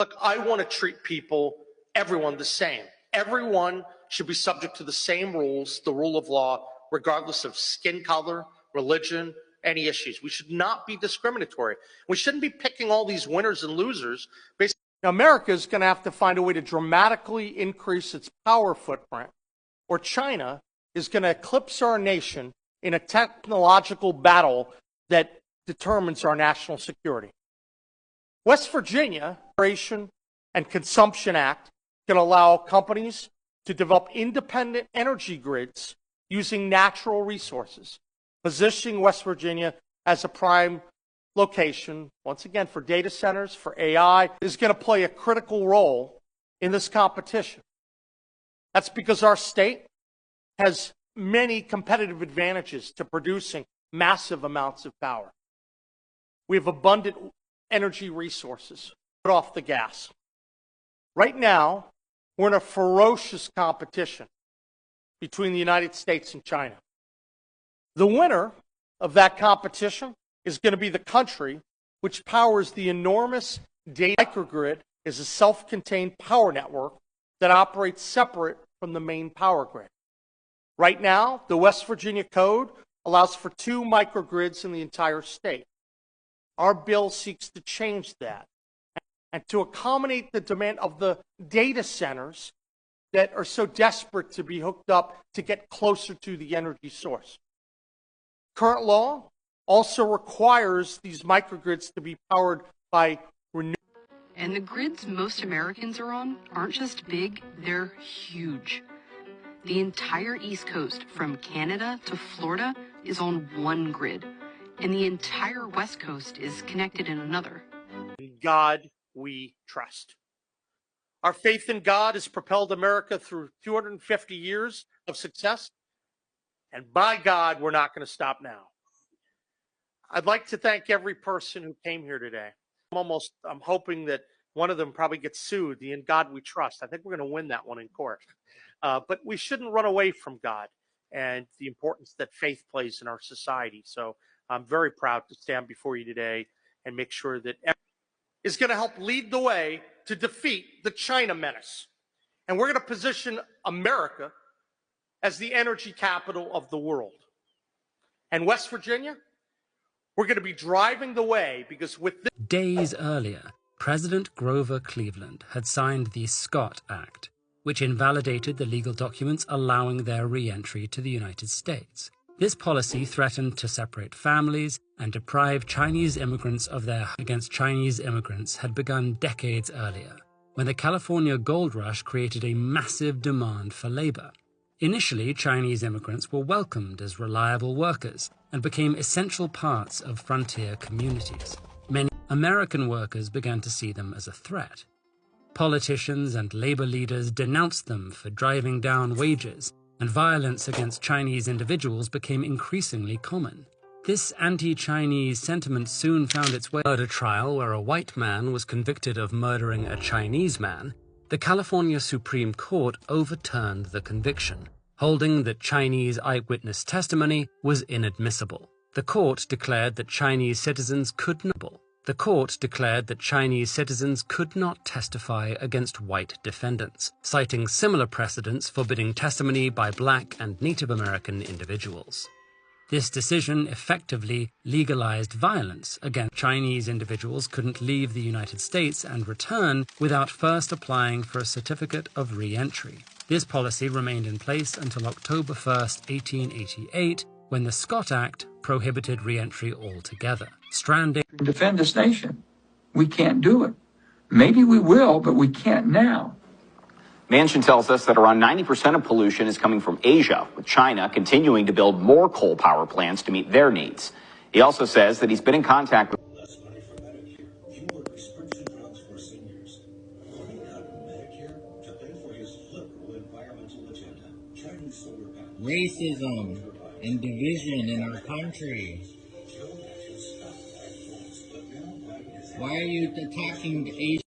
Look, I want to treat everyone the same. Everyone should be subject to the same rules, the rule of law, regardless of skin color, religion, any issues. We should not be discriminatory. We shouldn't be picking all these winners and losers. Now, America is going to have to find a way to dramatically increase its power footprint, or China is going to eclipse our nation in a technological battle that determines our national security. West Virginia Generation and Consumption Act can allow companies to develop independent energy grids using natural resources, positioning West Virginia as a prime location, once again, for data centers, for AI, is going to play a critical role in this competition. That's because our state has many competitive advantages to producing massive amounts of power. We have abundant energy resources. Put off the gas. Right now, we're in a ferocious competition between the United States and China. The winner of that competition is going to be the country which powers the enormous data microgrid. Is a self-contained power network that operates separate from the main power grid. Right now, the West Virginia Code allows for 2 microgrids in the entire state. Our bill seeks to change that and to accommodate the demand of the data centers that are so desperate to be hooked up to get closer to the energy source. Current law also requires these microgrids to be powered by renewable. And the grids most Americans are on aren't just big, they're huge. The entire East Coast, from Canada to Florida, is on one grid, and the entire West Coast is connected in another. In God we trust. Our faith in God has propelled America through 250 years of success, and by God, we're not going to stop now. I'd like to thank every person who came here today. I'm hoping that one of them probably gets sued, the In God We Trust. I think we're going to win that one in court. But we shouldn't run away from God and the importance that faith plays in our society. So I'm very proud to stand before you today and make sure that everyone is going to help lead the way to defeat the China menace. And we're going to position America as the energy capital of the world. And West Virginia, we're going to be driving the way, because with this... Days earlier, President Grover Cleveland had signed the Scott Act, which invalidated the legal documents allowing their re-entry to the United States. This policy threatened to separate families and deprive Chinese immigrants of their against Chinese immigrants had begun decades earlier, when the California gold rush created a massive demand for labor. Initially, Chinese immigrants were welcomed as reliable workers and became essential parts of frontier communities. Many American workers began to see them as a threat. Politicians and labor leaders denounced them for driving down wages, and violence against Chinese individuals became increasingly common. This anti-Chinese sentiment soon found its way. At a trial where a white man was convicted of murdering a Chinese man, the California Supreme Court overturned the conviction, holding that Chinese eyewitness testimony was inadmissible. The court declared that Chinese citizens could not testify against white defendants, citing similar precedents forbidding testimony by Black and Native American individuals. This decision effectively legalized violence against Chinese individuals couldn't leave the United States and return without first applying for a certificate of re-entry. This policy remained in place until October 1, 1888, when the Scott Act prohibited re-entry altogether, stranding. Defend this nation. We can't do it. Maybe we will, but we can't now. Manchin tells us that around 90% of pollution is coming from Asia, with China continuing to build more coal power plants to meet their needs. He also says that he's been in contact with less money for Medicare, fewer prescription drugs for seniors. Money cut from Medicare to pay for his liberal environmental agenda. Chinese solar panels. Racism and division in our country. Why are you attacking Asian?